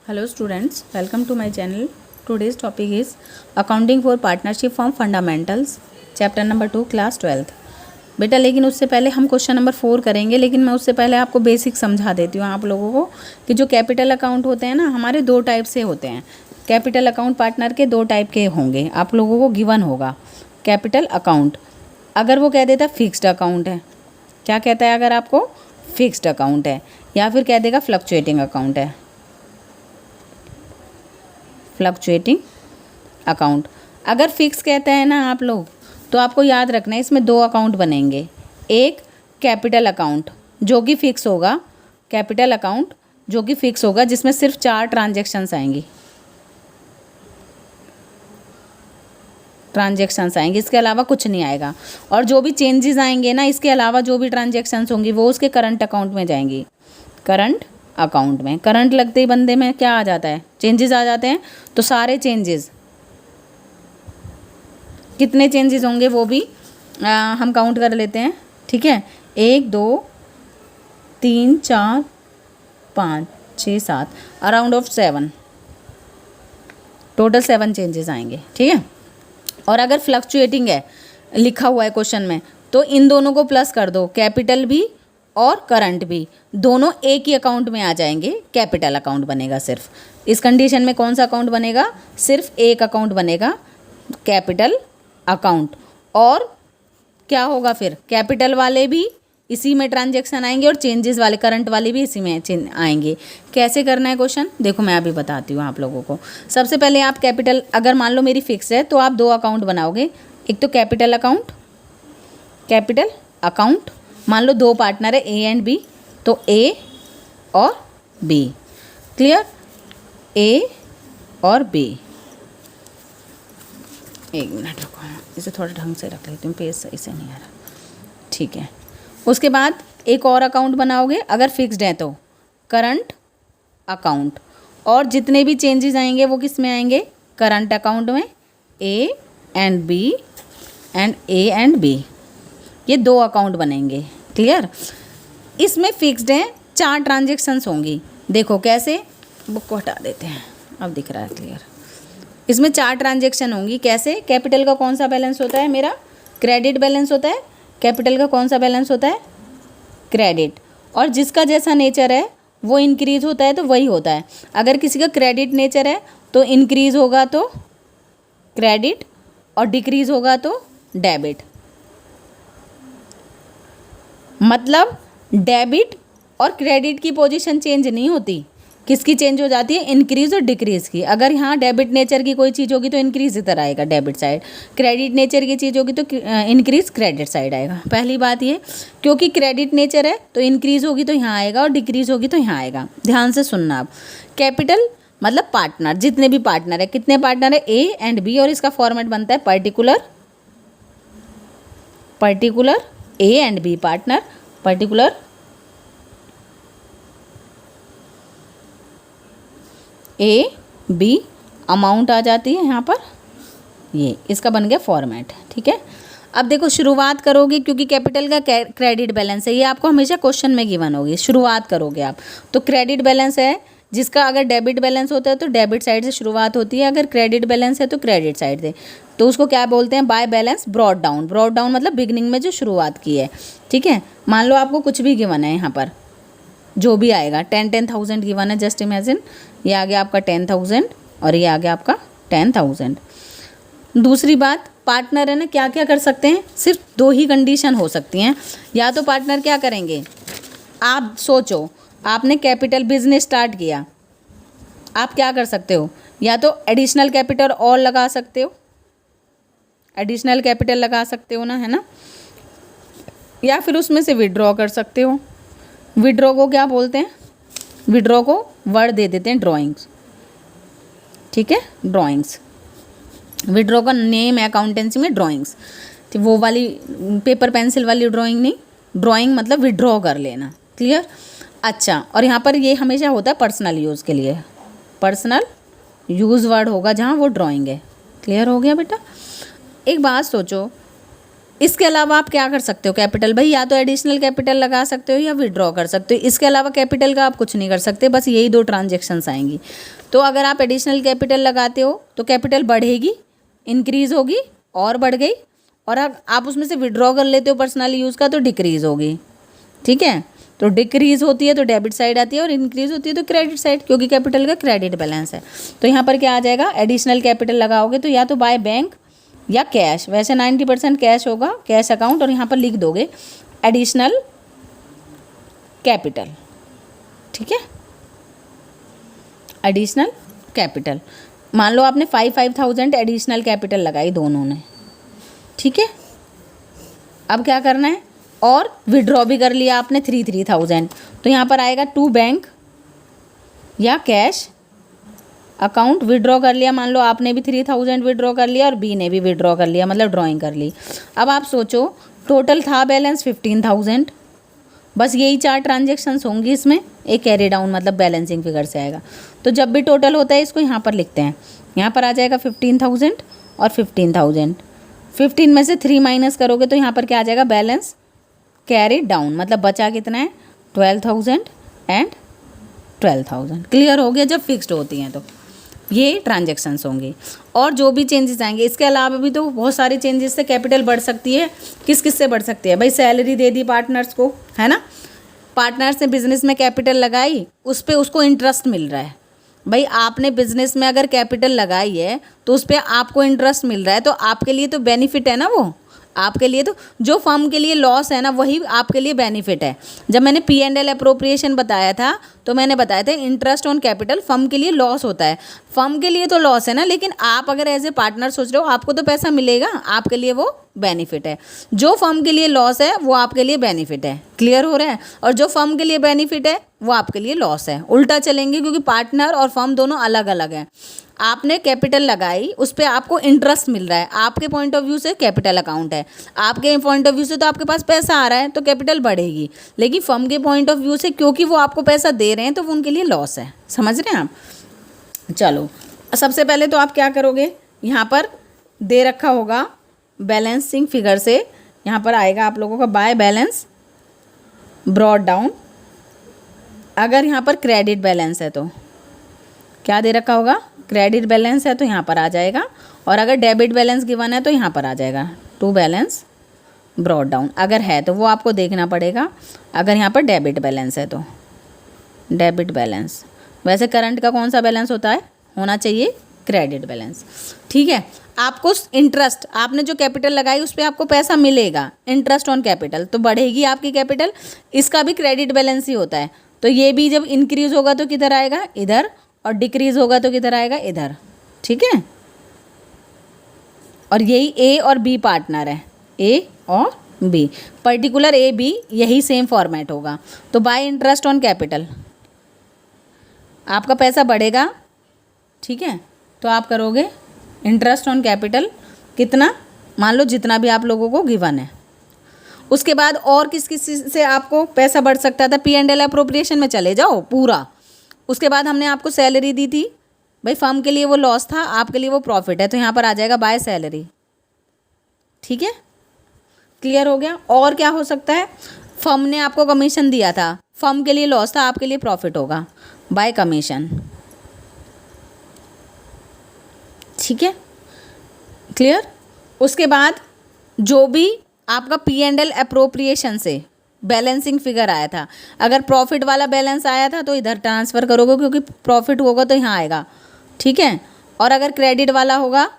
Hello students, welcome to my channel. Today's topic is Accounting for Partnership from Fundamentals, chapter number 2, class 12th. बेटा लेकिन उससे पहले हम question number 4 करेंगे, लेकिन मैं उससे पहले आपको बेसिक समझा देती हूँ आप लोगों को कि जो कैपिटल अकाउंट होते हैं ना हमारे दो टाइप से होते हैं। कैपिटल अकाउंट पार्टनर के दो टाइप के होंगे, आप लोगों को गिवन होगा। कैपिटल अकाउंट अगर वो कह देता फिक्स्ड अकाउंट है, क्या कहता है अगर आपको फिक्स्ड अकाउंट है, या फिर कह देगा फ्लक्चुएटिंग अकाउंट है, फ्लक्चुएटिंग अकाउंट। अगर फिक्स कहते हैं ना आप लोग तो आपको याद रखना है इसमें दो अकाउंट बनेंगे। एक कैपिटल अकाउंट जो कि फिक्स होगा, कैपिटल अकाउंट जो कि फिक्स होगा जिसमें सिर्फ 4 ट्रांजैक्शंस आएंगी, इसके अलावा कुछ नहीं आएगा। और जो भी चेंजेस आएंगे ना इसके अलावा जो भी ट्रांजैक्शंस होंगी वो उसके करंट अकाउंट में जाएंगी। करंट अकाउंट में करंट लगते ही बंदे में क्या आ जाता है, चेंजेस आ जाते हैं। तो सारे चेंजेस कितने चेंजेस होंगे वो भी हम काउंट कर लेते हैं, ठीक है। 1 2 3 4 5 6 7 अराउंड ऑफ 7, टोटल 7 चेंजेस आएंगे, ठीक है। और अगर फ्लक्चुएटिंग है लिखा हुआ है क्वेश्चन में तो इन दोनों को प्लस कर दो, कैपिटल भी और करंट भी दोनों एक ही अकाउंट में आ जाएंगे, कैपिटल अकाउंट बनेगा। सिर्फ इस कंडीशन में कौन सा अकाउंट बनेगा, सिर्फ एक अकाउंट बनेगा, कैपिटल अकाउंट। और क्या होगा फिर, कैपिटल वाले भी इसी में ट्रांजैक्शन आएंगे और चेंजेस वाले करंट वाले भी इसी में आएंगे। कैसे करना है क्वेश्चन देखो मैं अभी बताती हूँ आप लोगों को। सबसे पहले आप कैपिटल, अगर मान लो मेरी फिक्स है तो आप दो अकाउंट बनाओगे, एक तो कैपिटल अकाउंट, कैपिटल अकाउंट मान लो दो पार्टनर है ए एंड बी, तो ए और बी, क्लियर, ए और बी। एक मिनट रुको, इसे थोड़ा ढंग से रख लेती हूँ, पेज सही से नहीं आ रहा, ठीक है। उसके बाद एक और अकाउंट बनाओगे अगर फिक्स्ड है तो करंट अकाउंट, और जितने भी चेंजेस आएंगे वो किस में आएंगे, करंट अकाउंट में, A and B and A and B, ये दो अकाउंट बनेंगे, क्लियर। इसमें फिक्स्ड है 4 ट्रांजैक्शंस होंगी। देखो कैसे, बुक को हटा देते हैं, अब दिख रहा है क्लियर। इसमें 4 ट्रांजैक्शन होंगी, कैसे, कैपिटल का कौन सा बैलेंस होता है, मेरा क्रेडिट बैलेंस होता है। कैपिटल का कौन सा बैलेंस होता है, क्रेडिट, और जिसका जैसा नेचर है वो इंक्रीज होता है तो वही होता है। अगर किसी का क्रेडिट नेचर है तो इंक्रीज होगा तो क्रेडिट और डिक्रीज होगा तो डेबिट। मतलब डेबिट और क्रेडिट की पोजीशन चेंज नहीं होती, किसकी चेंज हो जाती है, इंक्रीज और डिक्रीज की। अगर यहाँ डेबिट नेचर की कोई चीज़ होगी तो इंक्रीज इधर आएगा डेबिट साइड, क्रेडिट नेचर की चीज़ होगी तो इंक्रीज क्रेडिट साइड आएगा। पहली बात ये, क्योंकि क्रेडिट नेचर है तो इंक्रीज होगी तो यहाँ आएगा और डिक्रीज होगी तो यहाँ आएगा। ध्यान से सुनना आप, कैपिटल मतलब पार्टनर, जितने भी पार्टनर है, कितने पार्टनर है, ए एंड बी, और इसका फॉर्मेट बनता है particular A and B partner, particular A B, amount आ जाती है यहाँ पर, ये इसका बन गया फॉर्मेट, ठीक है। अब देखो शुरुआत करोगे, क्योंकि कैपिटल का क्रेडिट बैलेंस है, ये आपको हमेशा क्वेश्चन में गिवन होगी। शुरुआत करोगे आप तो क्रेडिट बैलेंस है, जिसका अगर डेबिट बैलेंस होता है तो डेबिट साइड से शुरुआत होती है, अगर क्रेडिट बैलेंस है तो क्रेडिट साइड से। तो उसको क्या बोलते हैं, by balance brought down. Brought down मतलब बिगनिंग में जो शुरुआत की है, ठीक है। मान लो आपको कुछ भी गिवन है यहाँ पर, जो भी आएगा 10,000 गिवन है, जस्ट इमेजिन ये आ गया आपका 10,000 और ये आ गया आपका 10,000। दूसरी बात, पार्टनर है ना, क्या क्या कर सकते हैं, सिर्फ 2 ही कंडीशन हो सकती हैं। या तो पार्टनर क्या करेंगे, आप सोचो आपने कैपिटल बिजनेस स्टार्ट किया, आप क्या कर सकते हो, या तो एडिशनल कैपिटल और लगा सकते हो, एडिशनल कैपिटल लगा सकते हो ना, है ना, या फिर उसमें से विड्रॉ कर सकते हो। विड्रॉ को क्या बोलते हैं, विड्रॉ को वर्ड दे देते हैं ड्राइंग्स, ठीक है, ड्राइंग्स। विड्रॉ का नेम है अकाउंटेंसी में ड्राइंग्स, तो वो वाली पेपर पेंसिल वाली ड्राइंग नहीं, ड्राइंग मतलब विड्रॉ कर लेना, क्लियर। अच्छा, और यहाँ पर ये हमेशा होता है पर्सनल यूज़ के लिए, पर्सनल यूज़ वर्ड होगा जहाँ वो ड्राइंग है, क्लियर हो गया बेटा। एक बात सोचो, इसके अलावा आप क्या कर सकते हो कैपिटल, भाई या तो एडिशनल कैपिटल लगा सकते हो या विड्रॉ कर सकते हो। इसके अलावा कैपिटल का आप कुछ नहीं कर सकते, बस यही दो ट्रांजेक्शन्स आएंगी। तो अगर आप एडिशनल कैपिटल लगाते हो तो कैपिटल बढ़ेगी, इंक्रीज होगी और बढ़ गई, और आप उसमें से विड्रॉ कर लेते हो पर्सनल यूज़ का तो डिक्रीज़ होगी। ठीक है, तो डिक्रीज़ होती है तो डेबिट साइड आती है और इंक्रीज़ होती है तो क्रेडिट साइड, क्योंकि कैपिटल का क्रेडिट बैलेंस है। तो यहाँ पर क्या आ जाएगा, एडिशनल कैपिटल लगाओगे तो या तो बाय बैंक या कैश, वैसे 90% कैश होगा, कैश अकाउंट, और यहाँ पर लिख दोगे एडिशनल कैपिटल। ठीक है, एडिशनल कैपिटल, मान लो आपने 5,000 एडिशनल कैपिटल लगाई दोनों ने। ठीक है, अब क्या करना है, और विड्रॉ भी कर लिया आपने 3,000, तो यहाँ पर आएगा टू बैंक या कैश अकाउंट। विड्रॉ कर लिया, मान लो आपने भी 3,000 विड्रॉ कर लिया और बी ने भी विड्रॉ कर लिया, मतलब ड्राइंग कर ली। अब आप सोचो टोटल था बैलेंस 15,000, बस यही 4 ट्रांजेक्शन्स होंगी इसमें, एक कैरी डाउन मतलब बैलेंसिंग फिगर से आएगा। तो जब भी टोटल होता है इसको यहाँ पर लिखते हैं, यहाँ पर आ जाएगा 15,000 और 15,000, 15 में से 3 माइनस करोगे तो यहाँ पर क्या आ जाएगा, बैलेंस कैरी डाउन, मतलब बचा कितना है 12,000 एंड 12,000। क्लियर हो गया, जब फिक्स्ड होती हैं तो ये ट्रांजेक्शन्स होंगी। और जो भी चेंजेस आएंगे, इसके अलावा भी तो बहुत सारे चेंजेस से कैपिटल बढ़ सकती है। किस किस से बढ़ सकती है, भाई सैलरी दे दी पार्टनर्स को, है ना, पार्टनर्स ने बिजनेस में कैपिटल लगाई, उस पर उसको इंटरेस्ट मिल रहा है। भाई आपने बिजनेस में अगर कैपिटल लगाई है तो उस पर आपको इंटरेस्ट मिल रहा है, तो आपके लिए तो बेनिफिट है ना, वो आपके लिए तो, जो फर्म के लिए लॉस है ना वही आपके लिए बेनिफिट है। जब मैंने P&L अप्रोप्रिएशन बताया था तो मैंने बताया था इंटरेस्ट ऑन कैपिटल फर्म के लिए लॉस होता है, फर्म के लिए तो लॉस है ना, लेकिन आप अगर एज ए पार्टनर सोच रहे हो आपको तो पैसा मिलेगा, आपके लिए वो बेनिफिट है। जो फर्म के लिए लॉस है वो आपके लिए बेनिफिट है। क्लियर हो रहा है, और जो फर्म के लिए बेनिफिट है वो आपके लिए लॉस है। उल्टा चलेंगे, क्योंकि पार्टनर और फर्म दोनों अलग अलग हैं। आपने कैपिटल लगाई, उस पर आपको इंटरेस्ट मिल रहा है, आपके पॉइंट ऑफ व्यू से कैपिटल अकाउंट है, आपके पॉइंट ऑफ व्यू से तो आपके पास पैसा आ रहा है तो कैपिटल बढ़ेगी, लेकिन फर्म के पॉइंट ऑफ व्यू से क्योंकि वो आपको पैसा दे रहे हैं तो वो उनके लिए लॉस है। समझ रहे हैं आप। चलो, सबसे पहले तो आप क्या करोगे, यहाँ पर दे रखा होगा बैलेंसिंग फिगर से, यहाँ पर आएगा आप लोगों का बाय बैलेंस ब्रॉट डाउन। अगर यहाँ पर क्रेडिट बैलेंस है तो क्या दे रखा होगा, क्रेडिट बैलेंस है तो यहाँ पर आ जाएगा, और अगर डेबिट बैलेंस गिवन है तो यहाँ पर आ जाएगा टू बैलेंस ब्रॉट डाउन। अगर है तो वो आपको देखना पड़ेगा। अगर यहाँ पर डेबिट बैलेंस है तो डेबिट बैलेंस, वैसे करंट का कौन सा बैलेंस होता है, होना चाहिए क्रेडिट बैलेंस। ठीक है, आपको इंटरेस्ट, आपने जो कैपिटल लगाई उस पर आपको पैसा मिलेगा, इंटरेस्ट ऑन कैपिटल, तो बढ़ेगी आपकी कैपिटल, इसका भी क्रेडिट बैलेंस ही होता है। तो ये भी जब इंक्रीज होगा तो किधर आएगा, इधर, और डिक्रीज होगा तो किधर आएगा, इधर। ठीक है, और यही ए और बी पार्टनर है, ए और बी, पर्टिकुलर ए बी, यही सेम फॉर्मेट होगा। तो बाय इंटरेस्ट ऑन कैपिटल आपका पैसा बढ़ेगा। ठीक है, तो आप करोगे इंटरेस्ट ऑन कैपिटल कितना, मान लो जितना भी आप लोगों को गिवन है। उसके बाद और किस किस से आपको पैसा बढ़ सकता था, P&L अप्रोप्रिएशन में चले जाओ पूरा। उसके बाद हमने आपको सैलरी दी थी, भाई फर्म के लिए वो लॉस था, आपके लिए वो प्रॉफिट है, तो यहाँ पर आ जाएगा बाय सैलरी। ठीक है, क्लियर हो गया। और क्या हो सकता है, फर्म ने आपको कमीशन दिया था, फर्म के लिए लॉस था, आपके लिए प्रॉफिट होगा, बाय कमीशन। ठीक है, क्लियर। उसके बाद जो भी आपका P&L अप्रोप्रिएशन से बैलेंसिंग फिगर आया था, अगर प्रॉफिट वाला बैलेंस आया था तो इधर ट्रांसफ़र करोगे, क्योंकि प्रॉफिट होगा तो यहाँ आएगा। ठीक है, और अगर क्रेडिट वाला होगा,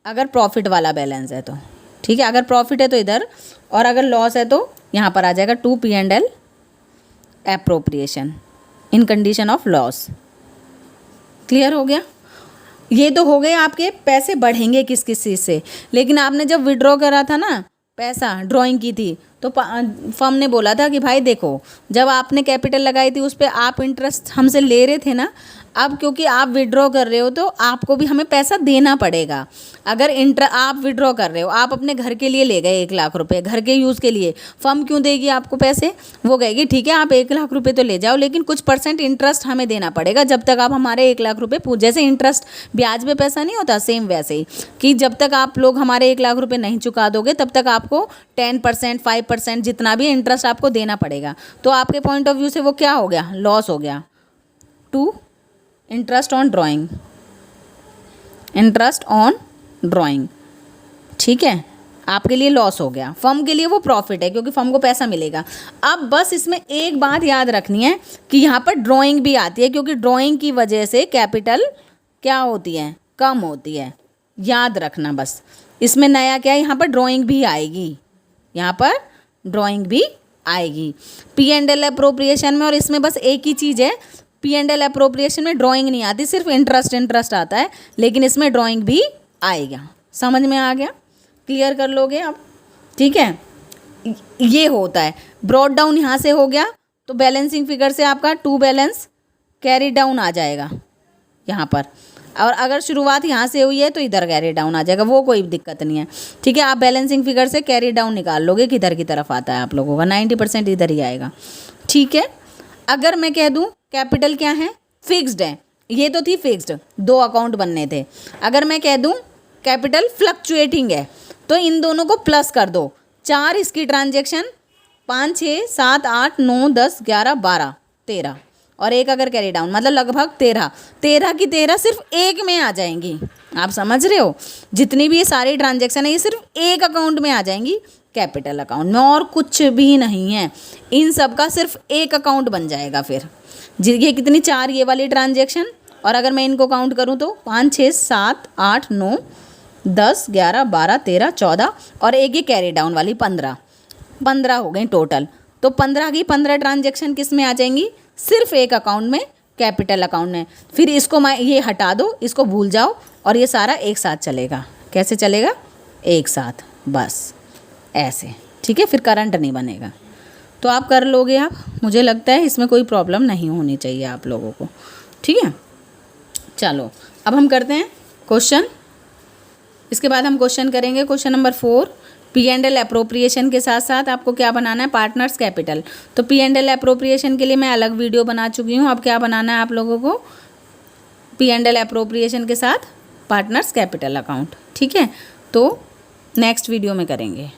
अगर प्रॉफिट वाला बैलेंस है तो, ठीक है, अगर प्रॉफिट है तो इधर, और अगर लॉस है तो यहाँ पर आ जाएगा to P&L appropriation in condition of loss. Clear हो गया। ये तो हो गए आपके पैसे बढ़ेंगे किस किस चीज़ से। लेकिन आपने जब विड्रॉ करा था ना, पैसा ड्राइंग की थी, तो फर्म ने बोला था कि भाई देखो, जब आपने कैपिटल लगाई थी उस पर आप इंटरेस्ट हमसे ले रहे थे ना, अब क्योंकि आप विड्रॉ कर रहे हो तो आपको भी हमें पैसा देना पड़ेगा। अगर आप विड्रॉ कर रहे हो, आप अपने घर के लिए ले गए 1 लाख रुपए, घर के यूज़ के लिए, फर्म क्यों देगी आपको पैसे? वो कहेगी ठीक है आप 1 लाख रुपए तो ले जाओ, लेकिन कुछ % इंटरेस्ट हमें देना पड़ेगा जब तक आप हमारे 1 लाख रुपए जैसे इंटरेस्ट ब्याज पे पैसा नहीं होता, सेम वैसे ही कि जब तक आप लोग हमारे 1 लाख रुपए नहीं चुका दोगे तब तक आपको 10%, 5% जितना भी इंटरेस्ट आपको देना पड़ेगा। तो आपके पॉइंट ऑफ व्यू से वो क्या हो गया? लॉस हो गया। To interest on drawing, interest on drawing, ठीक है, आपके लिए लॉस हो गया। फर्म के लिए वो प्रॉफिट है क्योंकि फर्म को पैसा मिलेगा। अब बस इसमें एक बात याद रखनी है कि यहाँ पर ड्राइंग भी आती है, क्योंकि ड्राइंग की वजह से कैपिटल क्या होती है? कम होती है। याद रखना बस, इसमें नया क्या है, यहाँ पर ड्राइंग भी आएगी, यहाँ पर ड्राइंग भी आएगी P&L अप्रोप्रिएशन में। और इसमें बस एक ही चीज़ है, P&L अप्रोप्रिएशन में ड्राइंग नहीं आती, सिर्फ इंटरेस्ट आता है, लेकिन इसमें ड्राइंग भी आएगा। समझ में आ गया? क्लियर कर लोगे आप? ठीक है, ये होता है। ब्रॉड डाउन यहाँ से हो गया तो बैलेंसिंग फिगर से आपका टू बैलेंस कैरी डाउन आ जाएगा यहाँ पर, और अगर शुरुआत यहाँ से हुई है तो इधर कैरी डाउन आ जाएगा, वो कोई दिक्कत नहीं है। ठीक है, आप बैलेंसिंग फिगर से कैरी डाउन निकाल लोगे किधर की तरफ आता है आप लोगों का, 90% इधर ही आएगा। ठीक है, अगर मैं कह दूँ कैपिटल क्या है? फिक्स्ड है, ये तो थी फिक्स्ड, 2 अकाउंट बनने थे। अगर मैं कह दूँ कैपिटल फ्लक्चुएटिंग है तो इन दोनों को प्लस कर दो, 4 इसकी ट्रांजेक्शन, 5, 6, 7, 8, 9, 10, 11, 12, 13 और एक अगर कैरी डाउन, मतलब लगभग 13 की 13 सिर्फ एक में आ जाएंगी। आप समझ रहे हो? जितनी भी ये सारी ट्रांजेक्शन है ये सिर्फ एक अकाउंट में आ जाएंगी, कैपिटल अकाउंट में, और कुछ भी नहीं है। इन सब का सिर्फ एक अकाउंट बन जाएगा फिर। ये कितनी? 4 ये वाली ट्रांजेक्शन, और अगर मैं इनको काउंट करूँ तो 5, 6, 7, 8, 9, 10, 11, 12, 13, 14 और एक ये कैरी डाउन वाली 15 हो गई टोटल। तो 15 की 15 ट्रांजेक्शन किस में आ जाएंगी? सिर्फ एक अकाउंट में, कैपिटल अकाउंट में। फिर इसको मैं ये हटा दो, इसको भूल जाओ, और ये सारा एक साथ चलेगा। कैसे चलेगा? एक साथ, बस ऐसे। ठीक है, फिर करंट नहीं बनेगा। तो आप कर लोगे आप, मुझे लगता है इसमें कोई प्रॉब्लम नहीं होनी चाहिए आप लोगों को। ठीक है, चलो अब हम करते हैं क्वेश्चन। इसके बाद हम क्वेश्चन करेंगे क्वेश्चन नंबर 4। P&L अप्रोप्रिएशन के साथ साथ आपको क्या बनाना है? Partners capital. तो P&L अप्रोप्रिएशन के लिए मैं अलग वीडियो बना चुकी हूँ। अब क्या बनाना है आप लोगों को? P&L अप्रोप्रिएशन के साथ पार्टनर्स कैपिटल अकाउंट। ठीक है, तो नेक्स्ट वीडियो में करेंगे।